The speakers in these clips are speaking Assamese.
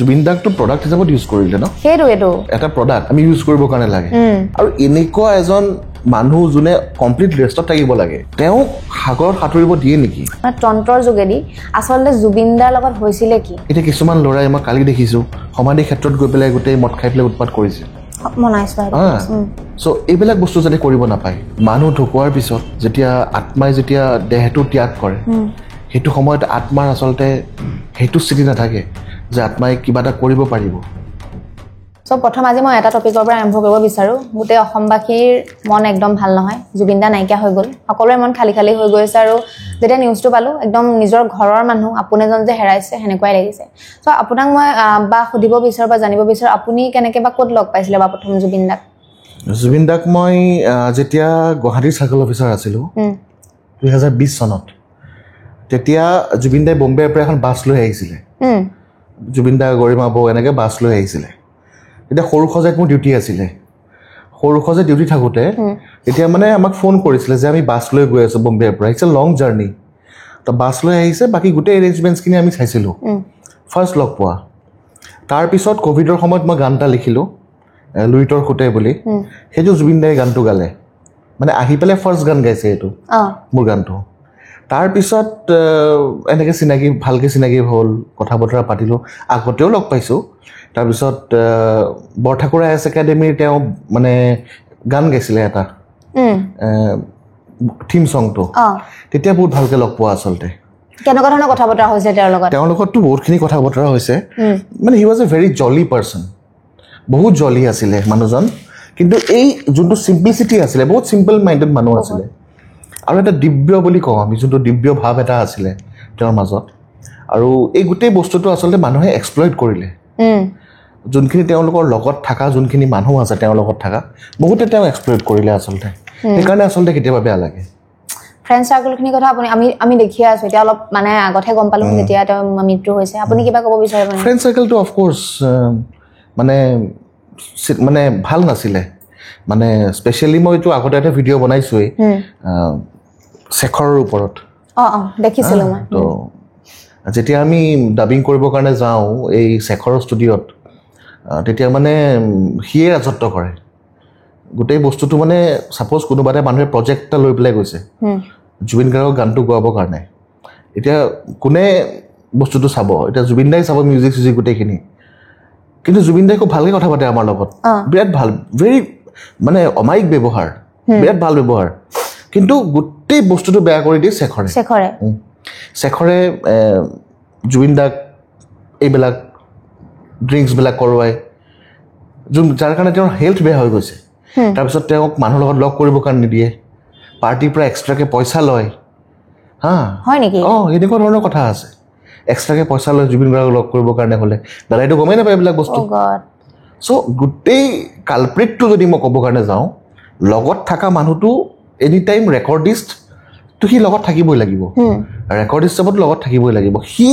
জুবিন দাকটো প্ৰডাক্ট হিচাপত ইউজ কৰিলে ন সেইটো এটা প্ৰডাক্ট আমি ইউজ কৰিবৰ কাৰণে লাগে আৰু এনেকুৱা এজন মানুহ যোনে কমপ্লিট ৰেষ্টত থাকিব লাগে তেওঁ সাগৰত সাঁতুৰিব দিয়ে নেকি তন্ত্ৰৰ যোগেদি আচলতে জুবিন দাৰ লগত হৈছিলে কি এটা কিছুমান লৰাই মই কালি দেখিছো সমাধি ক্ষেত্ৰত গৈ পেলাই গোটেই মদ খাই পেলাই উৎপাত কৰিছে সো এইবিলাক বস্তু যাতে কৰিব নাপায় মানুহ ঢুকোৱাৰ পিছত যেতিয়া আত্মাই যেতিয়া দেহটো ত্যাগ কৰে সেইটো সময়ত আত্মাৰ আচলতে সেইটো স্থিতি নাথাকে যে আত্মাই কিবা এটা কৰিব পাৰিব সো প্ৰথম আজি মই এটা টপিকৰ পৰা আৰম্ভ কৰিব বিচাৰো গোটেই অসমবাসীৰ মন একদম ভাল নহয় জুবিন দা নাইকিয়া হৈ গ'ল সকলোৰে মন খালি খালি হৈ গৈছে আৰু যেতিয়া নিউজটো পালো একদম নিজৰ ঘৰৰ মানুহ আপোন এজন যে হেৰাইছে হেনেকুৱাই লাগিছে সো আপোনাক মই বা সুধিব বিচাৰো বা জানিব বিচাৰো আপুনি কেনেকৈ বা ক'ত লগ পাইছিলে বা প্ৰথম জুবিন দাক মই যেতিয়া গুৱাহাটীৰ চাৰ্কল অফিচাৰ আছিলো 2020 চনত তেতিয়া জুবিন দাই বম্বেৰ পৰা এখন বাছ লৈ আহিছিলে জুবিন দা গৰিমা বৌ এনেকৈ বাছ লৈ আহিছিলে এতিয়া সৰু খজাইত মোৰ ডিউটি আছিলে সৰু খজাই ডিউটি থাকোঁতে এতিয়া মানে আমাক ফোন কৰিছিলে যে আমি বাছ লৈ গৈ আছোঁ বম্বেৰ পৰা ইটছ এ লং জাৰ্ণি তো বাছ লৈ আহিছে বাকী গোটেই এৰেঞ্জমেণ্টছখিনি আমি চাইছিলোঁ ফাৰ্ষ্ট লগ পোৱা তাৰপিছত ক'ভিডৰ সময়ত মই গান এটা লিখিলোঁ লুইটৰ খুঁটে বুলি সেইটো জুবিন দাই গানটো গালে মানে আহি পেলাই ফাৰ্ষ্ট গান গাইছে এইটো মোৰ গানটো তাৰপিছত এনেকৈ ভালকৈ চিনাকি হ'ল কথা বতৰা পাতিলোঁ আগতেও লগ পাইছোঁ তাৰপিছত বৰঠাকুৰ আই এছ একাডেমীৰ তেওঁ মানে গান গাইছিলে এটা থিম ছংটো তেতিয়া বহুত ভালকৈ লগ পোৱা আচলতে কেনেকুৱা ধৰণৰ কথা বতৰা হৈছে তেওঁৰ লগততো বহুতখিনি কথা বতৰা হৈছে মানে he was a very jolly person বহুত জলি আছিলে মানুহজন কিন্তু এই যোনটো চিম্পলিচিটি আছিলে বহুত চিম্পল মাইণ্ডেড মানুহ আছিলে আৰু এটা দিব্য বুলি কওঁ আমি যোনটো দিব্য ভাৱ এটা আছিলে তেওঁৰ মাজত আৰু এই গোটেই বস্তুটো আচলতে মানুহে এক্সপ্লইট কৰিলে যোনখিনি তেওঁলোকৰ লগত থকা যোনখিনি মানুহ আছে তেওঁৰ লগত থকা বহুতে তেওঁ এক্সপ্লইট কৰিলে আচলতে সেইকাৰণে আচলতে কেতিয়াবা বেয়া লাগে ফ্ৰেণ্ড চাৰ্কলখিনিৰ কথা আমি দেখিয়ে আছোঁ এতিয়া অলপ মানে আগতহে গম পালোঁ যেতিয়া তেওঁ মৃত্যু হৈছে আপুনি কিবা ক'ব বিচাৰে মানে ফ্ৰেণ্ড চাৰ্কলটো অফক'ৰ্ছ মানে ভাল নাছিলে মানে স্পেচিয়েলি মইতো আগতে এটা ভিডিঅ' বনাইছোৱেই শেখৰৰ ওপৰত দেখিছিলোঁ মই তো যেতিয়া আমি ডাবিং কৰিবৰ কাৰণে যাওঁ এই শেখৰৰ ষ্টুডিঅ'ত তেতিয়া মানে সিয়ে ৰাজত্ব কৰে গোটেই বস্তুটো মানে ছাপ'জ কোনোবা এটা মানুহে প্ৰজেক্ট এটা লৈ পেলাই গৈছে জুবিন গাৰ্গৰ গানটো গোৱাবৰ কাৰণে এতিয়া কোনে বস্তুটো চাব এতিয়া জুবিন দাই চাব মিউজিক চিউজিক গোটেইখিনি কিন্তু জুবিন দাই খুব ভালকৈ কথা পাতে আমাৰ লগত বিৰাট ভাল ভেৰি মানে অমায়িক ব্যৱহাৰ বিৰাট ভাল ব্যৱহাৰ কিন্তু গোটেই বস্তুটো বেয়া কৰি দিয়ে শেখৰে জুবিন দাক এইবিলাক ড্ৰিংকছবিলাক কৰোৱাই যাৰ কাৰণে তেওঁৰ হেল্থ বেয়া হৈ গৈছে তাৰপিছত তেওঁক মানুহৰ লগত লগ কৰিবৰ কাৰণে নিদিয়ে পাৰ্টিৰ পৰা এক্সট্ৰাকৈ পইচা লয় এনেকুৱা ধৰণৰ কথা আছে এক্সট্ৰাকৈ পইচা লয় জুবিন গাৰ্গক লগ কৰিবৰ কাৰণে হ'লে দাদাইতো গমেই নাপায় এইবিলাক বস্তু চ' গোটেই কালপ্ৰিটটো যদি মই ক'বৰ কাৰণে যাওঁ লগত থকা মানুহটো এনি টাইম ৰেকৰ্ডিষ্ট তো সি লগত থাকিবই লাগিব ৰেকৰ্ড হিচাপত লগত থাকিবই লাগিব সি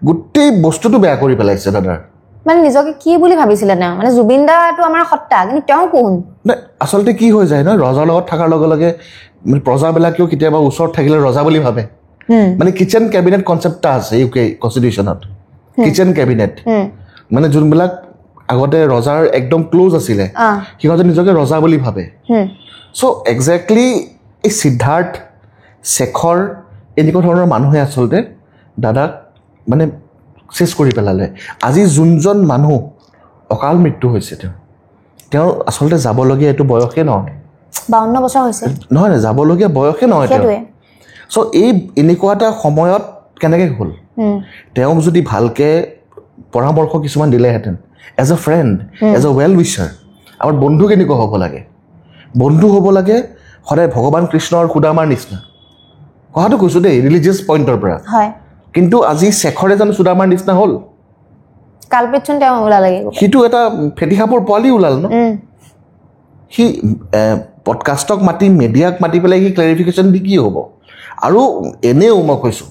গোটেই বস্তুটো বেয়া কৰি পেলাইছে দাদাৰ মানে নিজকে কি বুলি ভাবিছিলে তেওঁ মানে জুবিন দাটো আমাৰ সত্তা কিন্তু তেওঁ কোন আচলতে কি হৈ যায় ন ৰজাৰ লগত থকাৰ লগে লগে মানে প্ৰজাবিলাকেও কেতিয়াবা ওচৰত থাকিলে ৰজা বুলি ভাবে মানে কিচেন কেবিনেট কনচেপ্ট এটা আছে ইউকে কনষ্টিটিউশ্যনত কিচেন কেবিনেট মানে যোনবিলাক আগতে ৰজাৰ একদম ক্ল'জ আছিলে সিহঁতে নিজকে ৰজা বুলি ভাবে চ' একজেক্টলি এই সিদ্ধাৰ্থ শেখৰ এনেকুৱা ধৰণৰ মানুহে আচলতে দাদাক মানে চেছ কৰি পেলালে আজি যোনজন মানুহ অকাল মৃত্যু হৈছে তেওঁ আচলতে যাবলগীয়া এইটো বয়সে নহয় 52 বছৰ হৈছে নহয় যাবলগীয়া বয়সে নহয় চ' এই এনেকুৱা এটা সময়ত কেনেকৈ হ'ল তেওঁক যদি ভালকৈ পৰামৰ্শ কিছুমান দিলেহেঁতেন as a friend as a well wisher আমাৰ বন্ধু কেনেকুৱা হ'ব লাগে বন্ধু হ'ব লাগে সদায় ভগৱান কৃষ্ণৰ সুদামাৰ নিচিনা কথাটো কৈছোঁ দেই ৰিলিজিয়াছ পইণ্টৰ পৰা কিন্তু আজি শেখৰে জানো সুদামাৰ নিচিনা হ'ল কালপিতচোন তেওঁ ওলালে সিটো এটা ফেটি সাপৰ পোৱালি ওলাল ন সি পডকাষ্টক মাতি মিডিয়াক মাতি পেলাই সি ক্লেৰিফিকেশ্যন দি কি হ'ব আৰু এনেও মই কৈছোঁ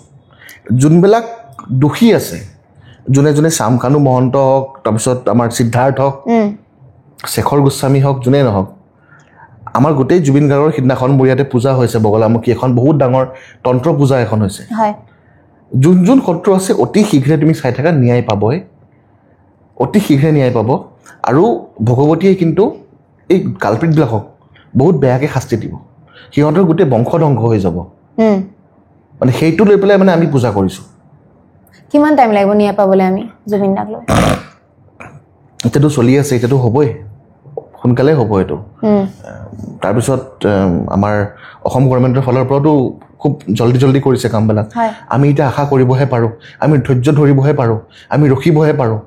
যোনবিলাক দোষী আছে যোনে যোনে শ্যামকানু মহন্ত হওক তাৰপিছত আমাৰ সিদ্ধাৰ্থ হওক শেখৰ গোস্বামী হওক যোনেই নহওক আমাৰ গোটেই জুবিন গাৰ্গৰ সিদিনাখন মোৰ ইয়াতে পূজা হৈছে বগলামুখী এখন বহুত ডাঙৰ তন্ত্ৰ পূজা এখন হৈছে যোন যোন শত্ৰু আছে অতি শীঘ্ৰে তুমি চাই থাকা ন্যায় পাবই অতি শীঘ্ৰে ন্যায় পাব আৰু ভগৱতীয়ে কিন্তু এই কালপ্ৰিটবিলাকক বহুত বেয়াকৈ শাস্তি দিব সিহঁতৰ গোটেই বংশ ধ্বংস হৈ যাব মানে সেইটো লৈ পেলাই মানে আমি পূজা কৰিছোঁ কিমান টাইম লাগিব ন্যায় পাবলৈ আমি জুবিন দাক লৈ এতিয়াতো চলি আছে এতিয়াতো হ'বই সোনকালে হ'ব এইটো তাৰপিছত আমাৰ অসম গভৰ্ণমেণ্টৰ ফালৰ পৰাতো খুব জলদি কৰিছে কামবিলাক আমি এতিয়া আশা কৰিবহে পাৰোঁ আমি ধৈৰ্য ধৰিবহে পাৰোঁ আমি ৰখিবহে পাৰোঁ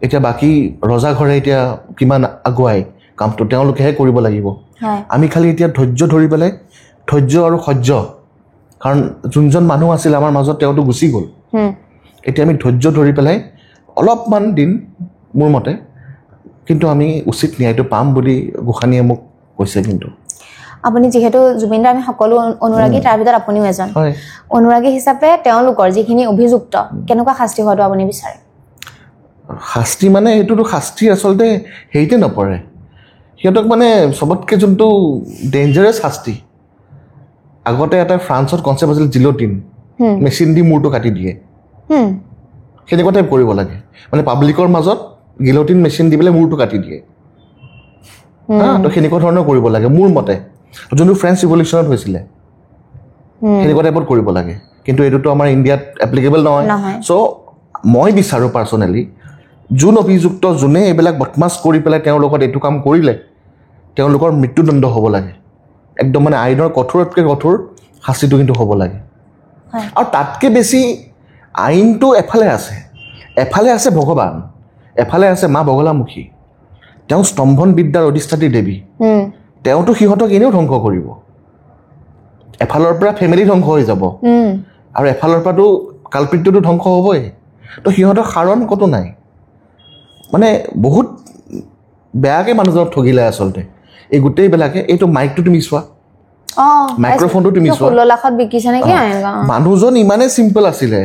এতিয়া বাকী ৰজাঘৰে এতিয়া কিমান আগুৱাই কামটো তেওঁলোকেহে কৰিব লাগিব আমি খালি এতিয়া ধৈৰ্য ধৰি পেলাই ধৈৰ্য আৰু সহ্য কাৰণ যোনজন মানুহ আছিল আমাৰ মাজত তেওঁতো গুচি গ'ল এতিয়া আমি ধৈৰ্য ধৰি পেলাই অলপমান দিন মোৰ মতে কিন্তু আমি উচিত ন্যায়টো পাম বুলি গোসানীয়ে মোক কৈছে কিন্তু আপুনি যিহেতু জুবিন দাৰ আমি সকলো অনুৰাগী তাৰ ভিতৰত আপুনিও এজন অনুৰাগী হিচাপে তেওঁলোকৰ যিখিনি অভিযুক্ত কেনেকুৱা শাস্তি হোৱাটো আপুনি বিচাৰে শাস্তি মানে এইটোতো শাস্তি আচলতে হেৰিতে নপৰে সিহঁতক মানে চবতকৈ যোনটো ডেঞ্জাৰাছ শাস্তি আগতে এটা ফ্ৰান্সত কনচেপ্ট আছিল জিলটিন মেচিন দি মূৰটো কাটি দিয়ে সেনেকুৱা টাইপ কৰিব লাগে মানে পাব্লিকৰ মাজত গিলটিন মেচিন দি পেলাই মূৰটো কাটি দিয়ে তো সেনেকুৱা ধৰণৰ কৰিব লাগে মোৰ মতে যোনটো ফ্ৰেঞ্চ ৰিভলিউশ্যনত হৈছিলে সেনেকুৱা টাইপত কৰিব লাগে কিন্তু এইটোতো আমাৰ ইণ্ডিয়াত এপ্লিকেবল নহয় চ' মই বিচাৰোঁ পাৰ্চনেলি যোন অভিযুক্ত যোনে এইবিলাক বদমাছ কৰি পেলাই তেওঁৰ লগত এইটো কাম কৰিলে তেওঁলোকৰ মৃত্যুদণ্ড হ'ব লাগে একদম মানে আইনৰ কঠোৰতকৈ কঠোৰ শাস্তিটো কিন্তু হ'ব লাগে আৰু তাতকৈ বেছি আইনটো এফালে আছে ভগৱান এফালে আছে মা বগলামুখী তেওঁ স্তম্ভন বিদ্যাৰ অধিষ্ঠাত্ৰী দেৱী তেওঁতো সিহঁতক এনেও ধ্বংস কৰিব এফালৰ পৰা ফেমিলি ধ্বংস হৈ যাব আৰু এফালৰ পৰাতো কালপ্ৰিটটোতো ধ্বংস হ'বই তো সিহঁতৰ কাৰণ ক'তো নাই মানে বহুত বেয়াকৈ মানুহজনক ঠগিলে আচলতে এই গোটেইবিলাকে এইটো মাইকটো তুমি চোৱা মাইক্ৰফোনটো তুমি চোৱা 16 লাখত বিকিছে নেকি মানুহজন ইমানেই চিম্পল আছিলে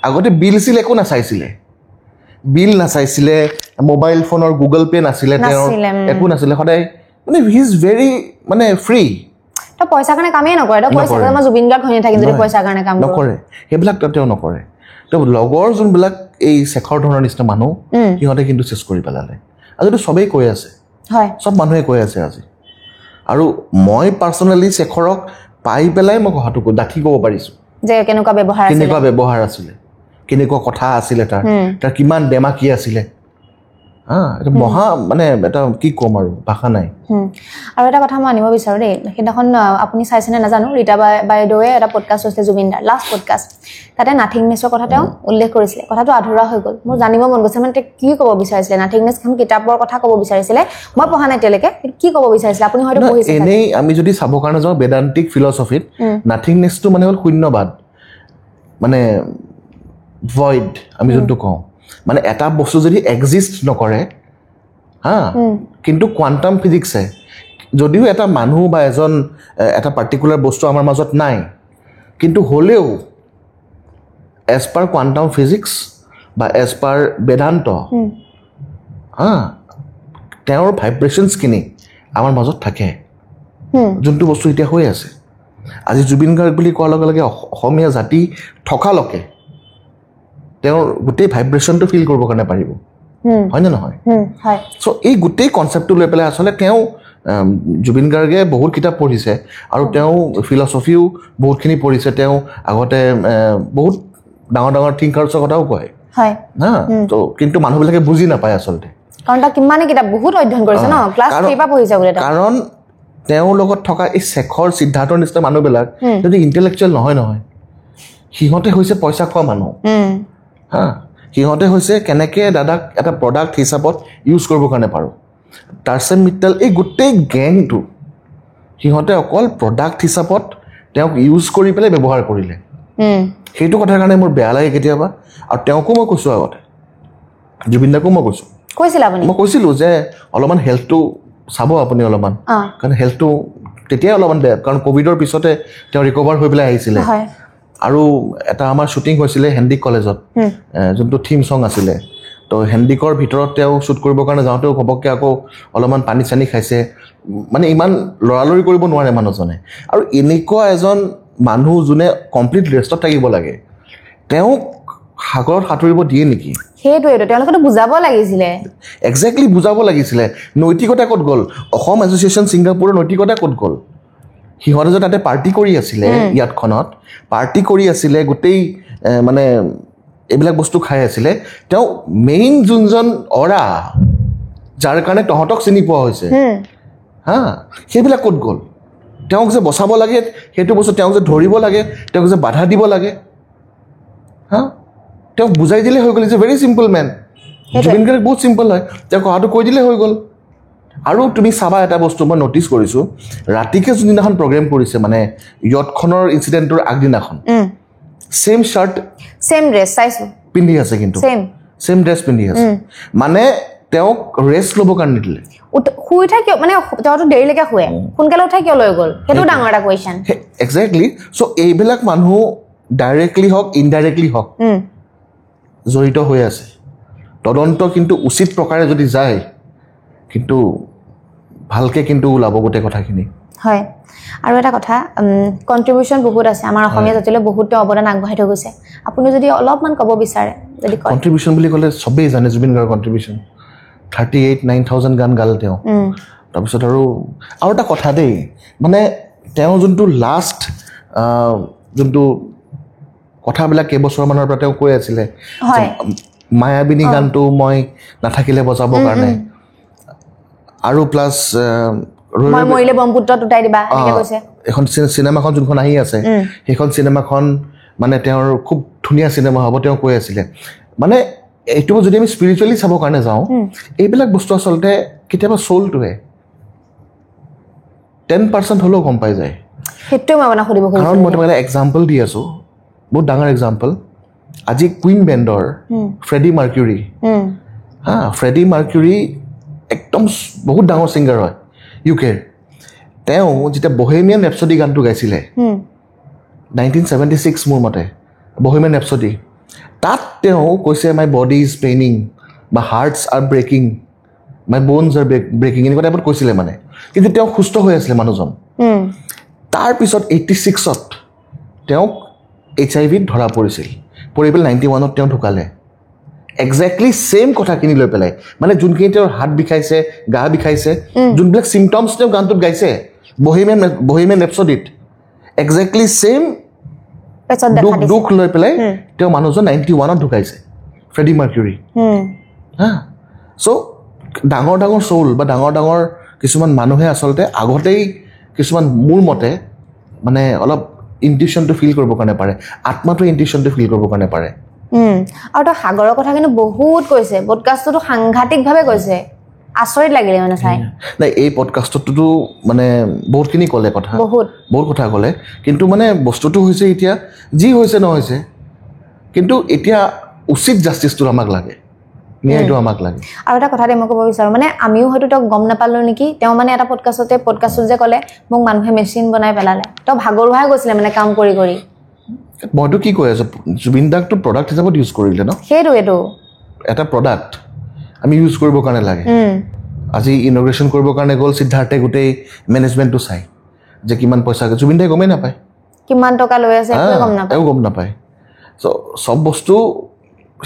আগতে বিল চিল একো নাচাইছিলে মোবাইল ফোনৰ গুগল পে' নাছিলে তেওঁৰ একো নাছিলে সদায় মানে হি ইজ ভেৰি মানে ফ্ৰী তো পইচাৰ কাৰণে কামেই নকৰে তো পইচা কাৰণে মই জুবিন গাৰ্গ হৈ থাকিম যদি পইচাৰ কাৰণে কাম নকৰে সেইবিলাক তেওঁ নকৰে তো লগৰ যোনবিলাক এই শেখৰ ধৰণৰ নিচিনা মানুহ সিহঁতে কিন্তু চেছ কৰি পেলালে আজিতো চবেই কৈ আছে চব মানুহে কৈ আছে আজি আৰু মই পাৰ্চনেলি শেখৰক পাই পেলাই মই কথাটো ডাঠি ক'ব পাৰিছোঁ যে কেনেকুৱা ব্যৱহাৰ আছিলে কেনেকুৱা কথা আছিলে তাৰ কিমান বেমাকি আছিলে এটা মহা মানে এটা কি ক'ম আৰু ভাষা নাই আৰু এটা কথা মই আনিব বিচাৰোঁ দেই সেইদিনাখন আপুনি চাইছেনে নাজানো ৰীতা বাইদেৱে এটা পডকাষ্ট হৈছিলে জুবিন দাৰ লাষ্ট পডকাষ্ট তাতে নাথিংনেছৰ কথা তেওঁ উল্লেখ কৰিছিলে কথাটো আধৰুৱা হৈ গ'ল মোৰ জানিব মন গৈছে মানে কি ক'ব বিচাৰিছিলে নাথিংনেছখন কিতাপৰ কথা ক'ব বিচাৰিছিলে মই পঢ়া নাই এতিয়ালৈকে কি ক'ব বিচাৰিছিলে আপুনি হয়তো পঢ়িছে এনেই আমি যদি চাব কাৰণে যাওঁ বেদান্তিক ফিলচফিত নাথিংনেছটো মানে হ'ল শূন্যবাদ মানে ভইড আমি যোনটো কওঁ মানে এটা বস্তু যদি এক্সিষ্ট নকৰে কিন্তু কোৱাণ্টাম ফিজিক্সে যদিও এটা মানুহ বা এটা পাৰ্টিকুলাৰ বস্তু আমাৰ মাজত নাই কিন্তু হ'লেও এজ পাৰ কোৱাণ্টাম ফিজিক্স বা এজ পাৰ বেদান্ত তেওঁৰ ভাইব্ৰেশ্যনছখিনি আমাৰ মাজত থাকে যোনটো বস্তু এতিয়া হৈ আছে আজি জুবিন গাৰ্গ বুলি কোৱাৰ লগে লগে অসমীয়া জাতি থকালৈকে তেওঁৰ গোটেই ভাইব্ৰেশ্যনটো ফিল কৰিবৰ কাৰণে পাৰিব হয়নে নহয় চ' এই গোটেই কনচেপ্টটো লৈ পেলাই আচলতে তেওঁ জুবিন গাৰ্গে বহুত কিতাপ পঢ়িছে আৰু তেওঁ ফিলচফিও বহুতখিনি পঢ়িছে তেওঁ আগতে বহুত ডাঙৰ থিংকাৰ্ছৰ কথাও কয় তো কিন্তু মানুহবিলাকে বুজি নাপায় আচলতে কাৰণ তেওঁৰ লগত থকা এই শেখৰ সিদ্ধাৰ্থৰ নিচিনা মানুহবিলাক যদি ইণ্টেলেকচুৱেল নহয় সিহঁতে হৈছে পইচা খোৱা মানুহ সিহঁতে হৈছে কেনেকৈ দাদাক এটা প্ৰডাক্ট হিচাপত ইউজ কৰিবৰ কাৰণে পাৰোঁ টাৰ্চেন মিট্টেল এই গোটেই গেংটো সিহঁতে অকল প্ৰডাক্ট হিচাপত তেওঁক ইউজ কৰি পেলাই ব্যৱহাৰ কৰিলে সেইটো কথাৰ কাৰণে মোৰ বেয়া লাগে কেতিয়াবা আৰু তেওঁকো মই কৈছোঁ আগতে জুবিন দাকো মই কৈছিলোঁ যে অলপমান হেল্থটো চাব আপুনি অলপমান কাৰণ হেল্থটো তেতিয়াই অলপমান বেয়া কাৰণ ক'ভিডৰ পিছতে তেওঁ ৰিকভাৰ হৈ পেলাই আহিছিলে আৰু এটা আমাৰ শ্বুটিং হৈছিলে হেণ্ডিক কলেজত যোনটো থিম ছং আছিলে তো হেণ্ডিকৰ ভিতৰত তেওঁ শ্বুট কৰিবৰ কাৰণে যাওঁতেও ঘপককৈ আকৌ অলপমান পানী চানী খাইছে মানে ইমান লৰালৰি কৰিব নোৱাৰে মানুহজনে আৰু এনেকুৱা এজন মানুহ যোনে কমপ্লিট ৰেষ্টত থাকিব লাগে তেওঁক সাগৰত সাঁতুৰিব দিয়ে নেকি সেইটোৱেতো তেওঁলোকেতো বুজাব লাগিছিলে একজেক্টলি বুজাব লাগিছিলে নৈতিকতা ক'ত গ'ল অসম এছ'চিয়েশ্যন ছিংগাপুৰৰ নৈতিকতা ক'ত গ'ল সিহঁতে যে তাতে পাৰ্টি কৰি আছিলে ইয়াতখনত পাৰ্টি কৰি আছিলে গোটেই মানে এইবিলাক বস্তু খাই আছিলে তেওঁ মেইন যোনজন অৰা যাৰ কাৰণে তহঁতক চিনি পোৱা হৈছে হা সেইবিলাক ক'ত গ'ল তেওঁক যে বচাব লাগে সেইটো বস্তু তেওঁক যে ধৰিব লাগে তেওঁক যে বাধা দিব লাগে হা তেওঁক বুজাই দিলে হৈ গ'ল is a very simple man Zubeen Garg বহুত চিম্পল হয় তেওঁ কথাটো কৈ দিলে হৈ গ'ল আৰু তুমি চাবা এটা বস্তু মই নটিচ কৰিছোঁ ৰাতিকে যোনদিনাখন প্ৰগ্ৰেম কৰিছে মানে ইয়টখনৰ ইনচিডেণ্টটোৰ আগদিনাখন ছেইম শ্বাৰ্ট ছেম ড্ৰেছ চাইছোঁ পিন্ধি আছে কিন্তু ছেইম ড্ৰেছ পিন্ধি আছে মানে তেওঁক ৰেষ্ট ল'বৰ কাৰণে নিদিলে শুই উঠাই কিয় মানে তেওঁতো দেৰিলৈকে শুৱে সোনকালে উঠাই কিয় লৈ গ'ল সেইটো ডাঙৰ এটা কুৱেশ্যন একজেক্টলি চ' এইবিলাক মানুহ ডাইৰেক্টলি হওক ইনডাইৰেক্টলি হওক জড়িত হৈ আছে তদন্ত কিন্তু উচিত প্ৰকাৰে যদি যায় কিন্তু ভালকৈ কিন্তু ওলাব গোটেই কথাখিনি হয় আৰু এটা কথা কণ্ট্ৰিবিউশ্যন বহুত আছে আমাৰ অসমীয়া জাতিলৈ বহুতো অৱদান আগবঢ়াই থৈ গৈছে আপুনি যদি অলপমান ক'ব বিচাৰে যদি কয় কণ্ট্ৰিবিউশ্যন বুলি ক'লে চবেই জানে জুবিন গাৰ্গৰ কণ্ট্ৰিবিউশ্যন 38,9,000 গান গালে তেওঁ তাৰপিছত আৰু এটা কথা দেই মানে তেওঁ যোনটো লাষ্ট যোনটো কথাবিলাক কেইবছৰমানৰ পৰা তেওঁ কৈ আছিলে মায়াবিনী গানটো মই নাথাকিলে বজাবৰ কাৰণে আৰু প্লাছ মৰিলে ব্ৰহ্মপুত্ৰত উঠাই দিবা এনেকৈ কৈছে এখন চিনেমাখন যোনখন আহি আছে সেইখন চিনেমাখন মানে তেওঁৰ খুব ধুনীয়া চিনেমা হ'ব তেওঁ কৈ আছিলে মানে এইটো যদি আমি স্পিৰিচুৱেলি চাবৰ কাৰণে যাওঁ এইবিলাক বস্তু আচলতে কেতিয়াবা চ'লটোৱে 10% হ'লেও গম পাই যায় সেইটোৱে মই আপোনাক সুধিব খুজিছোঁ কাৰণ মই তোমাক এটা এক্সাম্পল দি আছোঁ বহুত ডাঙৰ এক্সাম্পল আজি কুইন বেণ্ডৰ ফ্ৰেডি মাৰ্কিউৰী হা ফ্ৰেডি মাৰ্কিউৰী একদম বহুত ডাঙৰ ছিংগাৰ হয় ইউকেৰ তেওঁ যেতিয়া বহেমিয়ান ৰেপছডি গানটো গাইছিলে 1976 মোৰ মতে বহেমিয়ান ৰেপছডি তাত তেওঁ কৈছে মাই বডি ইজ পেইনিং বা হাৰ্টছ আৰ ব্ৰেকিং মাই ব'নছ আৰ ব্ৰেকিং এনেকুৱা টাইপত কৈছিলে মানে কিন্তু তেওঁ সুস্থ হৈ আছিলে মানুহজন তাৰপিছত 86ত তেওঁক HIV-ত ধৰা পৰিছিল পৰি পেলাই 91ত তেওঁ ঢুকালে একজেক্টলি ছেইম কথাখিনি লৈ পেলাই মানে যোনখিনি তেওঁৰ হাত বিষাইছে গা বিষাইছে যোনবিলাক চিমটমছ তেওঁ গানটোত গাইছে বহেমিয়ান ৰেপছডিত একজেক্টলি ছেইম দুখ লৈ পেলাই তেওঁ মানুহজন 91ত ঢুকাইছে ফ্ৰেডি মাৰ্কিউৰী হা চ' ডাঙৰ ডাঙৰ চৌল বা ডাঙৰ ডাঙৰ কিছুমান মানুহে আচলতে আগতেই কিছুমান মোৰ মতে মানে অলপ ইনটিউশ্যনটো ফিল কৰিবৰ কাৰণে পাৰে আত্মাটো ইনটিউশ্যনটো ফিল কৰিবৰ কাৰণে পাৰে আৰু তো সাগৰৰ কথা কিন্তু বহুত কৈছে পডকাষ্টটো সাংঘাতিকভাৱে কৈছে আচৰিত লাগিলে মানে চাই নাই এই পডকাষ্টটোতো মানে বহুতখিনি ক'লে কথা বহুত কথা ক'লে কিন্তু মানে বস্তুটো হৈছে এতিয়া যি হৈছে নহৈছে কিন্তু এতিয়া উচিত জাষ্টিছটো আমাক লাগে ন্যায়টো আমাক লাগে আৰু এটা কথা মই ক'ব বিচাৰোঁ মানে আমিও হয়তো তেওঁক গম নাপালোঁ নেকি তেওঁ মানে এটা পডকাষ্টত যে ক'লে মোক মানুহে মেচিন বনাই পেলালে তেওঁ ভাগৰুৱাই গৈছিলে মানে কাম কৰি কৰি মইতো কি কৈ আছোঁ জুবিন দাকটো প্ৰডাক্ট হিচাপত ইউজ কৰিলে ন সেইটোৱেতো এটা প্ৰডাক্ট আমি ইউজ কৰিবৰ কাৰণে লাগে আজি ইনগ্ৰেশ্যন কৰিবৰ কাৰণে গ'ল সিদ্ধাৰ্থে গোটেই মেনেজমেণ্টটো চাই যে কিমান পইচা জুবিন দাই গমেই নাপায় কিমান টকা লৈ আছে একো গম নাপায় চ' চব বস্তু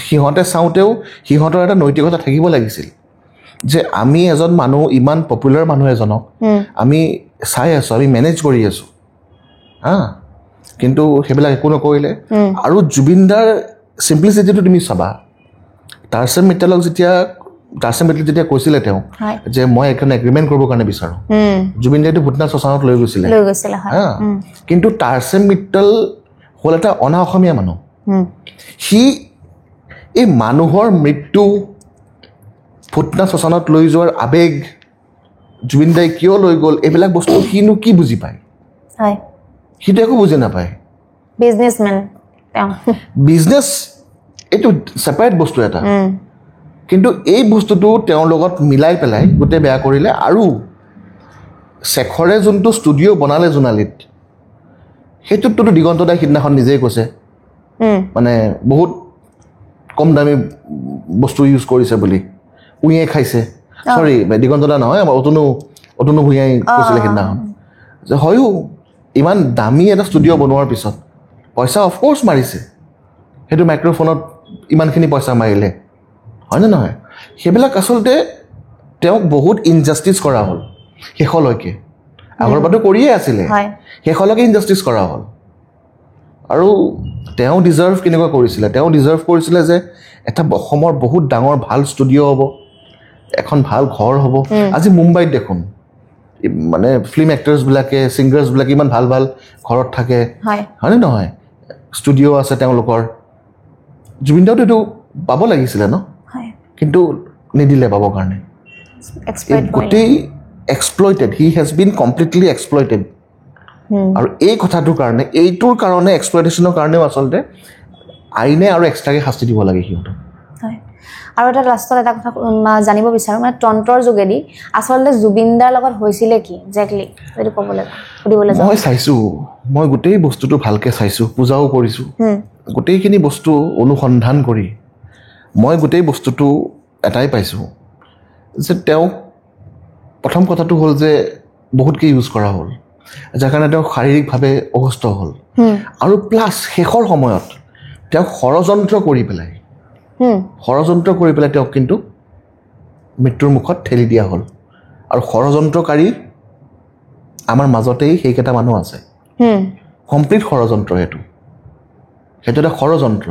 সিহঁতে চাওঁতেও সিহঁতৰ এটা নৈতিকতা থাকিব লাগিছিল যে আমি এজন মানুহ ইমান পপুলাৰ মানুহ এজনক আমি চাই আছোঁ আমি মেনেজ কৰি আছোঁ হা কিন্তু সেইবিলাক একো নকৰিলে আৰু জুবিন দাৰ চিম্পলিচিটিটো তুমি চাবা টাৰ্চেম মিত্তালক যেতিয়া কৈছিলে তেওঁ যে মই এখন এগ্ৰিমেণ্ট কৰিবৰ কাৰণে বিচাৰোঁ জুবিন দাইটো ভূটনাথ শ্মশানত লৈ গৈছিলে হা কিন্তু টাৰ্চেম মিত্তাল হ'ল এটা অনা অসমীয়া মানুহ সি এই মানুহৰ মৃত্যু ভূটনাথ শ্মশানত লৈ যোৱাৰ আৱেগ জুবিন দাই কিয় লৈ গ'ল এইবিলাক বস্তু সিনো কি বুজি পায় সিটো একো বুজি নাপায় বিজনেছ এইটো ছেপাৰেট বস্তু এটা কিন্তু এই বস্তুটো তেওঁৰ লগত মিলাই পেলাই গোটেই বেয়া কৰিলে আৰু শেখৰে যোনটো ষ্টুডিঅ' বনালে জোনালীত সেইটোততো দিগন্ত দাই সিদিনাখন নিজেই কৈছে মানে বহুত কম দামী বস্তু ইউজ কৰিছে বুলি উইয়ে খাইছে চৰি দিগন্ত দা নহয় আমাৰ অতনু ভূঞাই কৈছিলে সিদিনাখন যে হয়ো ইমান দামী এটা ষ্টুডিঅ' বনোৱাৰ পিছত পইচা অফক'ৰ্চ মাৰিছে সেইটো মাইক্ৰফোনত ইমানখিনি পইচা মাৰিলে হয়নে নহয় সেইবিলাক আচলতে তেওঁক বহুত ইনজাষ্টিছ কৰা হ'ল শেষলৈকে আগৰবাৰতো কৰিয়ে আছিলে শেষলৈকে ইনজাষ্টিছ কৰা হ'ল আৰু তেওঁ ডিজাৰ্ভ কেনেকুৱা কৰিছিলে তেওঁ ডিজাৰ্ভ কৰিছিলে যে এটা অসমৰ বহুত ডাঙৰ ভাল ষ্টুডিঅ' হ'ব এখন ভাল ঘৰ হ'ব আজি মুম্বাইত দেখোন মানে ফিল্ম এক্টৰ্ছবিলাকে ছিংগাৰ্ছবিলাকে ইমান ভাল ভাল ঘৰত থাকে হয়নে নহয় ষ্টুডিঅ' আছে তেওঁলোকৰ জুবিন দাওতো এইটো পাব লাগিছিলে ন কিন্তু নিদিলে পাবৰ কাৰণে গোটেই এক্সপ্লইটেড হি হেজ বিন কমপ্লিটলি এক্সপ্লইটেড আৰু এই কথাটোৰ কাৰণে এইটোৰ কাৰণে এক্সপ্লইটেশ্যনৰ কাৰণেও আচলতে আইনে আৰু এক্সট্ৰাকৈ শাস্তি দিব লাগে সিহঁতক আৰু এটা লাষ্টত এটা কথা জানিব বিচাৰোঁ মানে তন্ত্ৰৰ যোগেদি আচলতে জুবিন দাৰ লগত হৈছিলে কি একজেক্টলি যদি ক'বলৈ সুধিবলৈ যাওঁ মই চাইছোঁ মই গোটেই বস্তুটো ভালকৈ চাইছোঁ পূজাও কৰিছোঁ গোটেইখিনি বস্তু অনুসন্ধান কৰি মই গোটেই বস্তুটো এটাই পাইছোঁ যে তেওঁক প্ৰথম কথাটো হ'ল যে বহুতকৈ ইউজ কৰা হ'ল যাৰ কাৰণে তেওঁ শাৰীৰিকভাৱে অসুস্থ হ'ল আৰু প্লাছ শেষৰ সময়ত তেওঁক ষড়যন্ত্ৰ কৰি পেলাই তেওঁক কিন্তু মৃত্যুৰ মুখত ঠেলি দিয়া হ'ল আৰু ষড়যন্ত্ৰকাৰী আমাৰ মাজতেই সেইকেইটা মানুহ আছে কমপ্লিট ষড়যন্ত্ৰ সেইটো এটা ষড়যন্ত্ৰ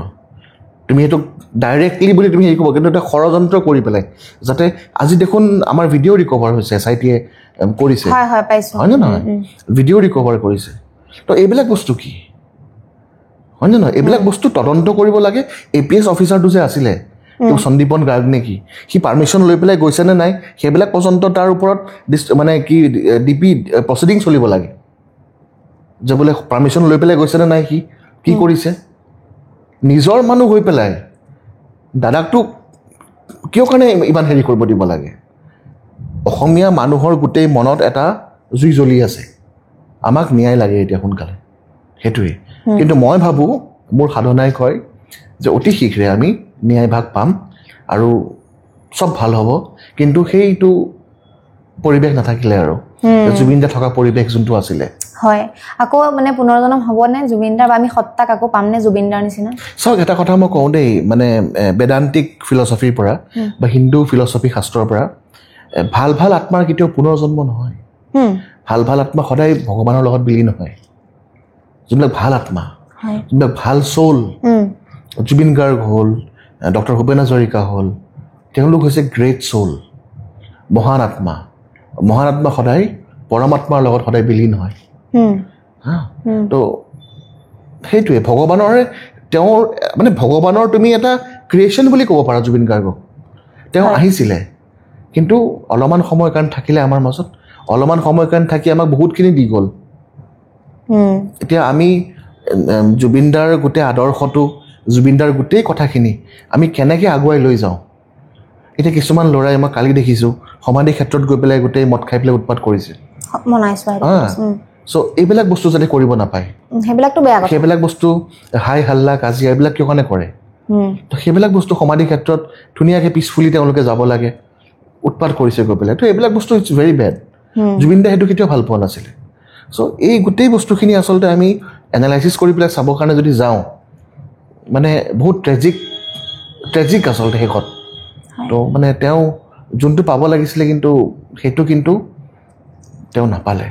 তুমি সেইটো ডাইৰেক্টলি বুলি তুমি হেৰি ক'ব কিন্তু এটা ষড়যন্ত্ৰ কৰি পেলাই যাতে আজি দেখোন আমাৰ ভিডিঅ' ৰিকভাৰ হৈছে SIT-য়ে কৰিছে হয়নে নহয় ভিডিঅ' ৰিকভাৰ কৰিছে তো এইবিলাক বস্তু কি হয়নে নহয় এইবিলাক বস্তু তদন্ত কৰিব লাগে APS অফিচাৰটো যে আছিলে সন্দীপন গাৰ্গ নেকি সি পাৰ্মিশ্যন লৈ পেলাই গৈছেনে নাই সেইবিলাক পৰ্যন্ত তাৰ ওপৰত মানে কি DP প্ৰচিডিং চলিব লাগে যে বোলে পাৰ্মিশ্যন লৈ পেলাই গৈছেনে নাই সি কি কৰিছে নিজৰ মানুহ হৈ পেলাই দাদাকটো কিয় কাৰণে ইমান হেৰি কৰিব দিব লাগে অসমীয়া মানুহৰ গোটেই মনত এটা জুই জ্বলি আছে আমাক ন্যায় লাগে এতিয়া সোনকালে সেইটোৱে কিন্তু মই ভাবোঁ মোৰ সাধনাই কয় যে অতি শীঘ্ৰে আমি ন্যায় ভাগ পাম আৰু চব ভাল হ'ব কিন্তু সেইটো পৰিৱেশ নাথাকিলে আৰু জুবিন দা থকা পৰিৱেশ যোনটো আছিলে হয় আকৌ মানে পুনৰজন্ম হ'বনে জুবিন দাৰ বা আমি সত্তাক আকৌ পামনে জুবিন দাৰ নিচিনা চাওক এটা কথা মই কওঁ দেই মানে বেদান্তিক ফিলচফিৰ পৰা বা হিন্দু ফিলচফি শাস্ত্ৰৰ পৰা ভাল ভাল আত্মাৰ কেতিয়াও পুনৰজন্ম নহয় ভাল আত্মা সদায় ভগৱানৰ লগত বিলীন নহয় যোনবিলাক ভাল আত্মা যোনবিলাক ভাল চ'ল জুবিন গাৰ্গ হ'ল ডক্টৰ ভূপেন হাজৰিকা হ'ল তেওঁলোক হৈছে গ্ৰেট চ'ল মহান আত্মা সদায় পৰমাত্মাৰ লগত সদায় বিলীন হয় তো সেইটোৱে তেওঁৰ মানে ভগৱানৰ তুমি এটা ক্ৰিয়েশ্যন বুলি ক'ব পাৰা জুবিন গাৰ্গক তেওঁ আহিছিলে কিন্তু অলপমান সময় কাৰণে থাকিলে আমাৰ মাজত অলপমান সময় কাৰণে থাকি আমাক বহুতখিনি দি গ'ল এতিয়া আমি জুবিন দাৰ গোটেই আদৰ্শটো জুবিন দাৰ গোটেই কথাখিনি আমি কেনেকৈ আগুৱাই লৈ যাওঁ এতিয়া কিছুমান ল'ৰাই মই কালি দেখিছোঁ সমাধি ক্ষেত্ৰত গৈ পেলাই গোটেই মদ খাই পেলাই উৎপাত কৰিছে চ' এইবিলাক বস্তু যাতে কৰিব নাপায় সেইবিলাক বস্তু হাই হাল্লা কাজিয়া এইবিলাক কিয় কাৰণে কৰে তো সেইবিলাক বস্তু সমাধি ক্ষেত্ৰত ধুনীয়াকৈ পিছফুলি তেওঁলোকে যাব লাগে উৎপাত কৰিছে গৈ পেলাই তো এইবিলাক বস্তু ইটছ ভেৰি বেড জুবিন দাই সেইটো কেতিয়াও ভাল পোৱা নাছিলে চ' এই গোটেই বস্তুখিনি আচলতে আমি এনালাইচিছ কৰি পেলাই চাবৰ কাৰণে যদি যাওঁ মানে বহুত ট্ৰেজিক আচলতে শেষত তো মানে তেওঁ যোনটো পাব লাগিছিলে কিন্তু সেইটো কিন্তু তেওঁ নাপালে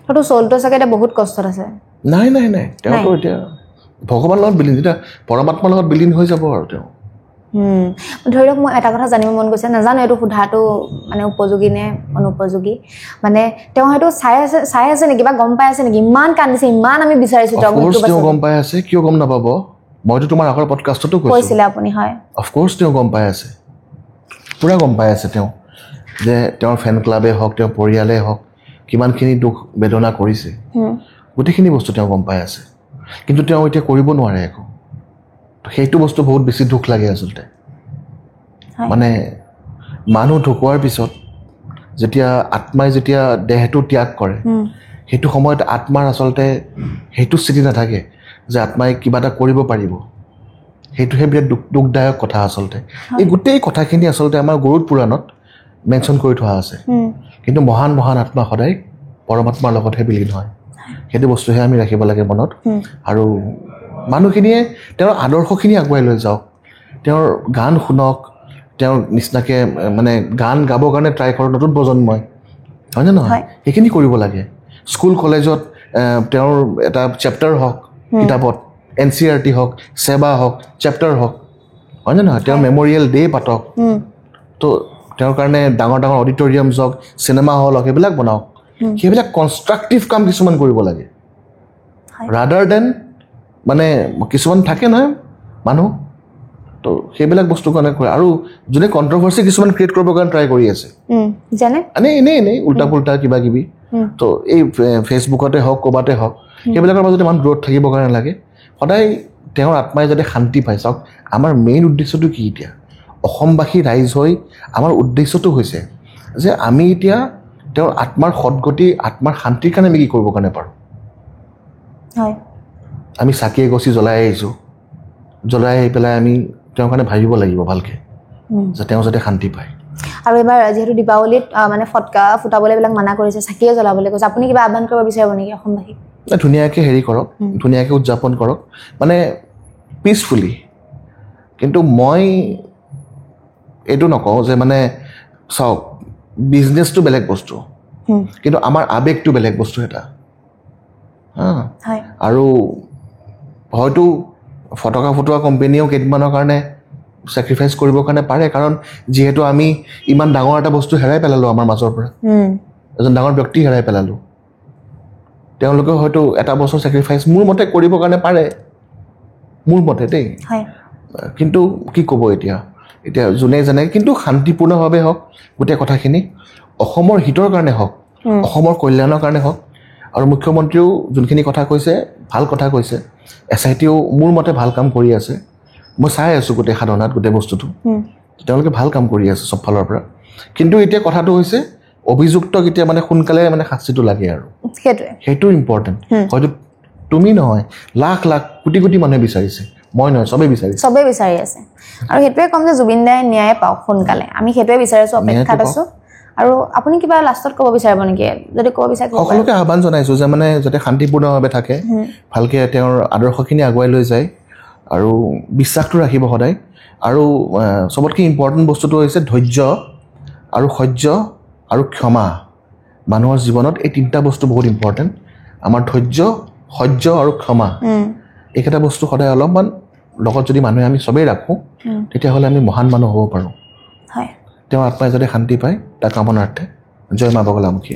সেইটো চলটো চাগে এতিয়া বহুত কষ্টত আছে নাই তেওঁতো এতিয়া ভগৱানৰ লগত বিলীন এতিয়া পৰমাত্মাৰ লগত বিলীন হৈ যাব আৰু তেওঁ ধৰি লওক মই এটা কথা জানিব মন গৈছে নাজানো এইটো সোধাটো মানে উপযোগী নে অনুপযোগী মানে তেওঁ হয়তো চাই আছে নেকি বা গম পাই আছে নেকি ইমান কান্দিছে ইমান আমি বিচাৰিছো তেওঁ গম পাই আছে কিয় গম নাপাব মইতো তোমাৰ আগৰ পডকাষ্টতো কৈছিলে আপুনি হয় অফক'ৰ্ছ তেওঁ গম পাই আছে পুৰা গম পাই আছে তেওঁ যে তেওঁৰ ফেন ক্লাবে হওক তেওঁৰ পৰিয়ালে হওক কিমানখিনি দুখ বেদনা কৰিছে গোটেইখিনি বস্তু তেওঁ গম পাই আছে কিন্তু তেওঁ এতিয়া কৰিব নোৱাৰে একো সেইটো বস্তু বহুত বেছি দুখ লাগে আচলতে মানে মানুহ ঢুকোৱাৰ পিছত যেতিয়া আত্মাই যেতিয়া দেহটো ত্যাগ কৰে সেইটো সময়ত আত্মাৰ আচলতে সেইটো স্থিতি নাথাকে যে আত্মাই কিবা এটা কৰিব পাৰিব সেইটোহে বিৰাট দুখদায়ক কথা আচলতে এই গোটেই কথাখিনি আচলতে আমাৰ গৰুড পুৰাণত মেনশ্যন কৰি থোৱা আছে কিন্তু মহান আত্মা সদায় পৰমাত্মাৰ লগতহে বিলীন হয় সেইটো বস্তুহে আমি ৰাখিব লাগে মনত আৰু মানুহখিনিয়ে তেওঁৰ আদৰ্শখিনি আগুৱাই লৈ যাওক তেওঁৰ গান শুনক, তেওঁৰ নিচিনাকৈ মানে গান গাবৰ কাৰণে ট্ৰাই কৰক নতুন প্ৰজন্মই, হয়নে নহয়? সেইখিনি কৰিব লাগে। স্কুল কলেজত তেওঁৰ এটা চেপ্টাৰ হওক কিতাপত, NCERT হওক, সেৱা হওক, চেপ্টাৰ হওক, হয়নে নহয়? তেওঁৰ মেমৰিয়েল ডে পাতক, তো তেওঁৰ কাৰণে ডাঙৰ ডাঙৰ অডিটৰিয়ামছ হওক, চিনেমা হল হওক, সেইবিলাক বনাওক। সেইবিলাক কনষ্ট্ৰাক্টিভ কাম কিছুমান কৰিব লাগে, ৰাদাৰ দেন মানে কিছুমান থাকে নহয় মানুহ, তো সেইবিলাক বস্তু কাৰণে কৰে। আৰু যোনে কণ্ট্ৰভাৰ্চি কিছুমান ক্ৰিয়েট কৰিবৰ কাৰণে ট্ৰাই কৰি আছে, যেনে এনেই উল্টা পুল্টা কিবা কিবি, তো এই ফেচবুকতে হওক ক'ৰবাতে হওক, সেইবিলাকৰ মাজতে ইমান দূৰত থাকিবৰ কাৰণে লাগে। সদায় তেওঁৰ আত্মাই যাতে শান্তি পায়। চাওক, আমাৰ মেইন উদ্দেশ্যটো কি এতিয়া? অসমবাসী ৰাইজ হৈ আমাৰ উদ্দেশ্যটো হৈছে যে আমি এতিয়া তেওঁৰ আত্মাৰ সদগতি, আত্মাৰ শান্তিৰ কাৰণে আমি কি কৰিবৰ কাৰণে পাৰোঁ। আমি চাকি এগছি জ্বলাই আহিছোঁ, জ্বলাই আহি পেলাই আমি তেওঁৰ কাৰণে ভাবিব লাগিব ভালকৈ যে তেওঁ যাতে শান্তি পায়। আৰু এবাৰ যিহেতু দীপাৱলীত মানে ফটকা ফুটাবলৈ এইবিলাক মানা কৰিছে, চাকিয়ে জ্বলাবলৈ কৈছে, আপুনি কিবা আহ্বান কৰিব বিচাৰিব নেকি অসমবাসীক? ধুনীয়াকৈ হেৰি কৰক, ধুনীয়াকৈ উদযাপন কৰক, মানে পিচফুলি। কিন্তু মই এইটো নকওঁ যে মানে চাওক, বিজনেছটো বেলেগ বস্তু, কিন্তু আমাৰ আৱেগটো বেলেগ বস্তু এটা। আৰু হয়তো ফটকা ফুটোৱা কোম্পেনীয়েও কেইদিনমানৰ কাৰণে ছেক্ৰিফাইচ কৰিবৰ কাৰণে পাৰে, কাৰণ যিহেতু আমি ইমান ডাঙৰ এটা বস্তু হেৰাই পেলালোঁ আমাৰ মাজৰ পৰা, এজন ডাঙৰ ব্যক্তি হেৰাই পেলালোঁ। তেওঁলোকেও হয়তো এটা বছৰ ছেক্ৰিফাইচ মোৰ মতে কৰিবৰ কাৰণে পাৰে, মোৰ মতে দেই। কিন্তু কি ক'ব এতিয়া যোনে জানে, কিন্তু শান্তিপূৰ্ণভাৱে হওক গোটেই কথাখিনি, অসমৰ হিতৰ কাৰণে হওক, অসমৰ কল্যাণৰ কাৰণে হওক। আৰু মুখ্যমন্ত্ৰীয়েও যোনখিনি কথা কৈছে ভাল কথা কৈছে, SITও মোৰ মতে ভাল কাম কৰি আছে। মই চাই আছোঁ গোটেই সাধনাত গোটেই বস্তুটো, তেওঁলোকে ভাল কাম কৰি আছে চব ফালৰ পৰা। কিন্তু এতিয়া কথাটো হৈছে অভিযুক্তক এতিয়া মানে সোনকালে মানে শাস্তিটো লাগে, আৰু সেইটো ইম্পৰ্টেণ্ট। হয়তো তুমি নহয়, লাখ লাখ কোটি কোটি মানুহে বিচাৰিছে, মই নহয়, চবেই বিচাৰি আছে। আৰু সেইটোৱে ক'ম যে জুবিন দাই ন্যায় পাওক সোনকালে, আমি সেইটোৱে বিচাৰিছোঁ, অপেক্ষাত আছোঁ। আৰু আপুনি কিবা লাষ্টত ক'ব বিচাৰিব নেকি? যদি ক'ব বিচাৰে সকলোকে আহ্বান জনাইছোঁ যে মানে যাতে শান্তিপূৰ্ণভাৱে থাকে, ভালকৈ তেওঁৰ আদৰ্শখিনি আগুৱাই লৈ যায়, আৰু বিশ্বাসটো ৰাখিব সদায়। আৰু চবতকৈ ইম্পৰ্টেণ্ট বস্তুটো হৈছে ধৈৰ্য আৰু সহ্য আৰু ক্ষমা। মানুহৰ জীৱনত এই তিনিটা বস্তু বহুত ইম্পৰ্টেণ্ট। আমাৰ ধৈৰ্য, সহ্য আৰু ক্ষমা, এইকেইটা বস্তু সদায় অলপমান লগত যদি মানুহে আমি চবেই ৰাখোঁ, তেতিয়াহ'লে আমি মহান মানুহ হ'ব পাৰোঁ। তেওঁৰ আত্মাই যাতে শান্তি পায় তাৰ কামনাৰ্থে। জয় মা বগলামুখী।